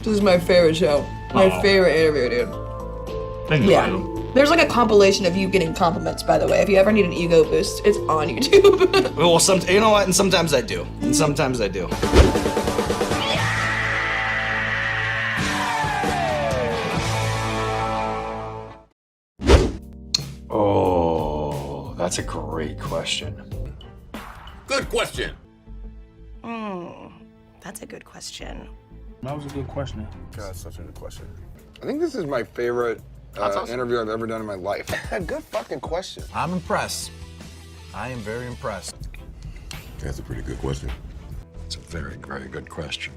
This is my favorite show. My favorite interview, dude. Thank you. Yeah. There's like a compilation of you getting compliments, by the way. If you ever need an ego boost, it's on YouTube. Well, you know what? And sometimes I do. And sometimes I do. Oh, that's a great question. Good question. That's a good question. That was a good question. God, that's such a good question. I think this is my favorite interview I've ever done in my life. Good fucking question. I'm impressed. I am very impressed. That's a pretty good question. It's a very, very good question.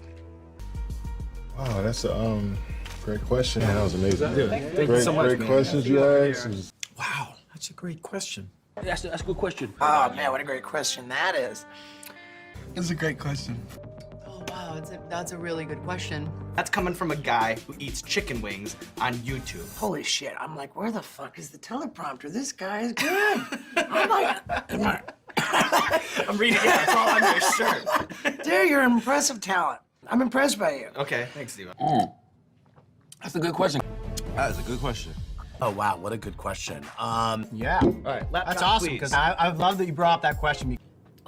Wow, that's a great question. That was amazing. Thank you so much, Great questions you asked. Wow, that's a great question. That's a good question. Oh man, what a great question that is. It's a great question. Oh wow, that's a really good question. That's coming from a guy who eats chicken wings on YouTube. Holy shit, I'm like, where the fuck is the teleprompter? This guy is good. I'm like, I'm reading it. It's all on your shirt. dude, you're an impressive talent. I'm impressed by you. Okay, thanks, Steven. That's a good question. That is a good question. Oh wow, what a good question. Yeah. All right, That's awesome, because I love that you brought up that question.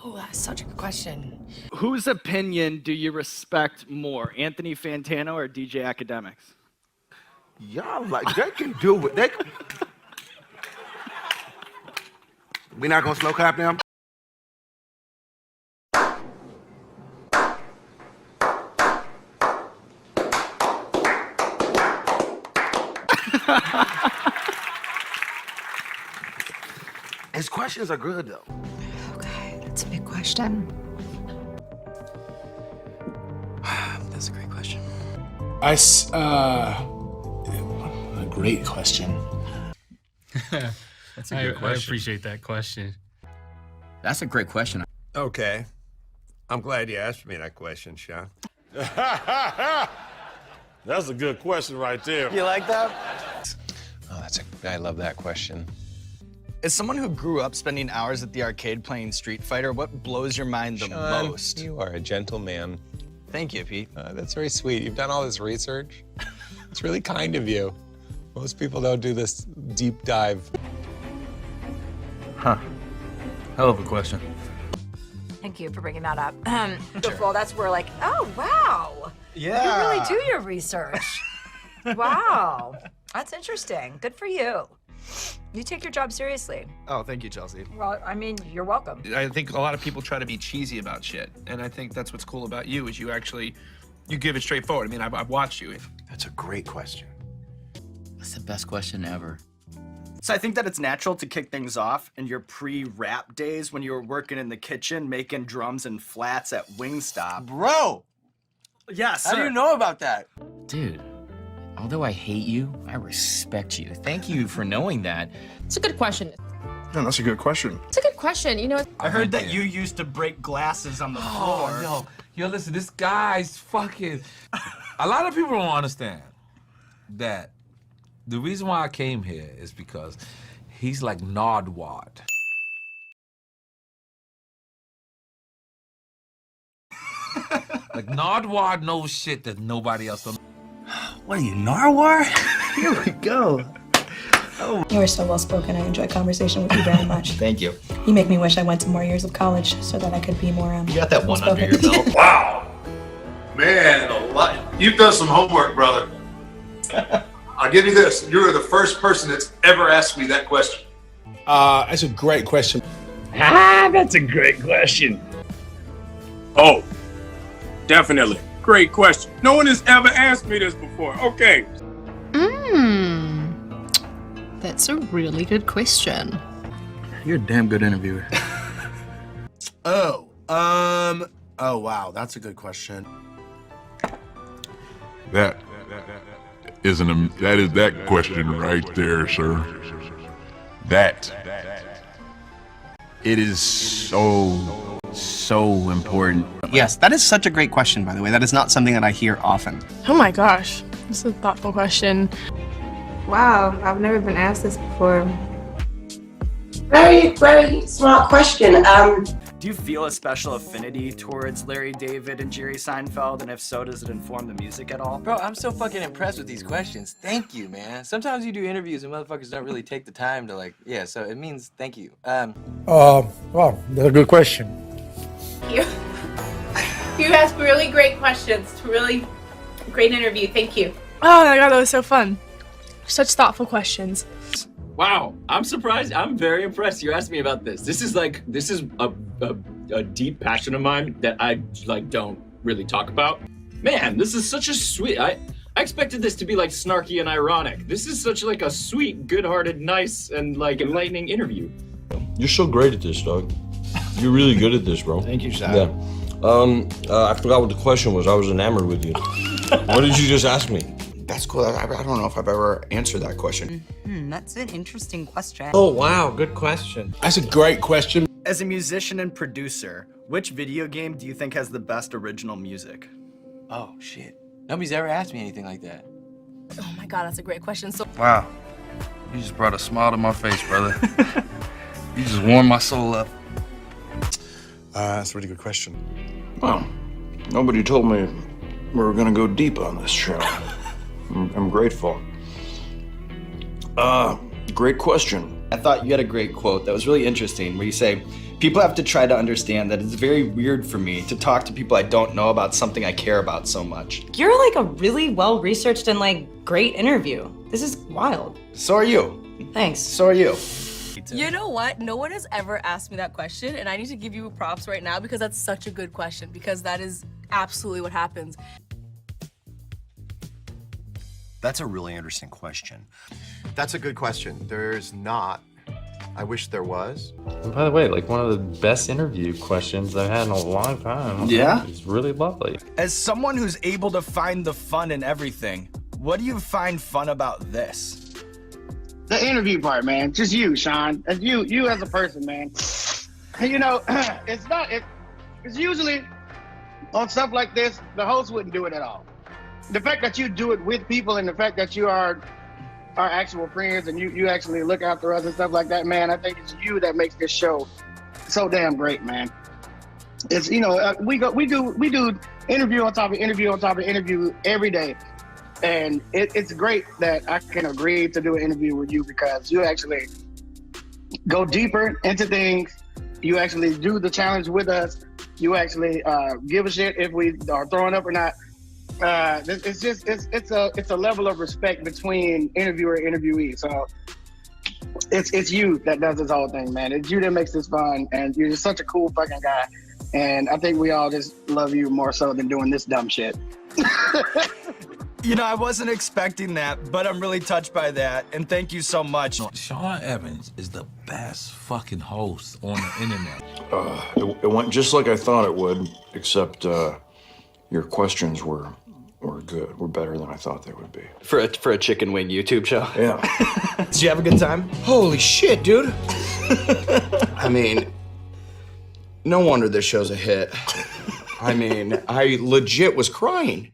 Oh, that's such a good question. Whose opinion do you respect more, Anthony Fantano or DJ Academics? Y'all like, they can do it. We not gonna slow clap them? His questions are good though. Okay, that's a big question. That's a great question. A great question. That's a good question. I appreciate that question. That's a great question. Okay. I'm glad you asked me that question, Sean. That's a good question right there. You like that? Oh, I love that question. As someone who grew up spending hours at the arcade playing Street Fighter, what blows your mind the Sean, most? You are a gentleman. Thank you, Pete. That's very sweet. You've done all this research. It's really kind of you. Most people don't do this deep dive. Huh. Hell of a question. Thank you for bringing that up. Well, that's where like, oh wow. Yeah. You really do your research. Wow. That's interesting. Good for you. You take your job seriously. Oh, thank you, Chelsea. Well, I mean, you're welcome. I think a lot of people try to be cheesy about shit, and I think that's what's cool about you is you give it straightforward. I mean, I've watched you. That's a great question. That's the best question ever. So I think that it's natural to kick things off in your pre-rap days when you were working in the kitchen making drums and flats at Wingstop. Bro, Yes, how do you know about that? Dude, although I hate you, I respect you. Thank you for knowing that. It's a good question. Yeah, that's a good question. It's a good question. You know, I heard that you used to break glasses on the floor. Oh, no. Yo, listen, this guy's fucking... A lot of people don't understand that the reason why I came here is because he's like Nardwad. Like Nardwad knows shit that nobody else knows. What are you, Narwhal? Here we go. You are so well spoken. I enjoy conversation with you very much. Thank you. You make me wish I went to more years of college so that I could be more You got that one under your well-spoken. belt. Wow. Man, you've done some homework, brother. I'll give you this. You're the first person that's ever asked me that question. That's a great question. That's a great question. Oh, definitely. Great question. No one has ever asked me this before. Okay. That's a really good question. You're a damn good interviewer. Oh wow, that's a good question. That is that question right there, sir. It is so important. Yes, that is such a great question, by the way. That is not something that I hear often. Oh my gosh, this is a thoughtful question. Wow, I've never been asked this before. Very, very smart question. Do you feel a special affinity towards Larry David and Jerry Seinfeld? And if so, does it inform the music at all? Bro, I'm so fucking impressed with these questions. Thank you, man. Sometimes you do interviews and motherfuckers don't really take the time to like, yeah, so it means thank you. Wow, that's a good question. You ask really great questions. It's really great interview. Thank you. Oh my god, that was so fun. Such thoughtful questions. Wow, I'm surprised. I'm very impressed you asked me about this. This is a deep passion of mine that I like don't really talk about. Man, this is such a sweet. I expected this to be like snarky and ironic. This is such like a sweet, good-hearted, nice, and like enlightening interview. You're so great at this, dog. You're really good at this, bro. Thank you, Zach. Yeah. I forgot what the question was. I was enamored with you. What did you just ask me? That's cool. I don't know if I've ever answered that question. That's an interesting question. Oh, wow. Good question. That's a great question. As a musician and producer, which video game do you think has the best original music? Oh, shit. Nobody's ever asked me anything like that. Oh my god, that's a great question. So Wow. You just brought a smile to my face, brother. You just warmed my soul up. That's a really good question. Well, nobody told me we were gonna go deep on this show. I'm grateful. Great question. I thought you had a great quote that was really interesting where you say, people have to try to understand that it's very weird for me to talk to people I don't know about something I care about so much. You're like a really well-researched and like great interview. This is wild. So are you. Thanks. So are you. you know what? No one has ever asked me that question, and I need to give you props right now because that's such a good question, because that is absolutely what happens. That's a really interesting question. That's a good question. There's not. I wish there was. And by the way, like one of the best interview questions I've had in a long time. Yeah? It's really lovely. As someone who's able to find the fun in everything, what do you find fun about this? The interview part, man. Just you, Sean. As you as a person, man. You know, it's usually on stuff like this, the host wouldn't do it at all. The fact that you do it with people and the fact that you are our actual friends and you actually look after us and stuff like that, man, I think it's you that makes this show so damn great, man. It's, you know, we do interview on top of interview on top of interview every day. And it's great that I can agree to do an interview with you because you actually go deeper into things. You actually do the challenge with us. You actually give a shit if we are throwing up or not. It's a level of respect between interviewer and interviewee. So it's you that does this whole thing, man. It's you that makes this fun, and you're just such a cool fucking guy. And I think we all just love you more so than doing this dumb shit. You know, I wasn't expecting that, but I'm really touched by that, and thank you so much. Sean Evans is the best fucking host on the internet. It went just like I thought it would, except your questions were good. Were better than I thought they would be. For a chicken wing YouTube show. Yeah. Did you have a good time? Holy shit, dude. I mean, no wonder this show's a hit. I mean, I legit was crying.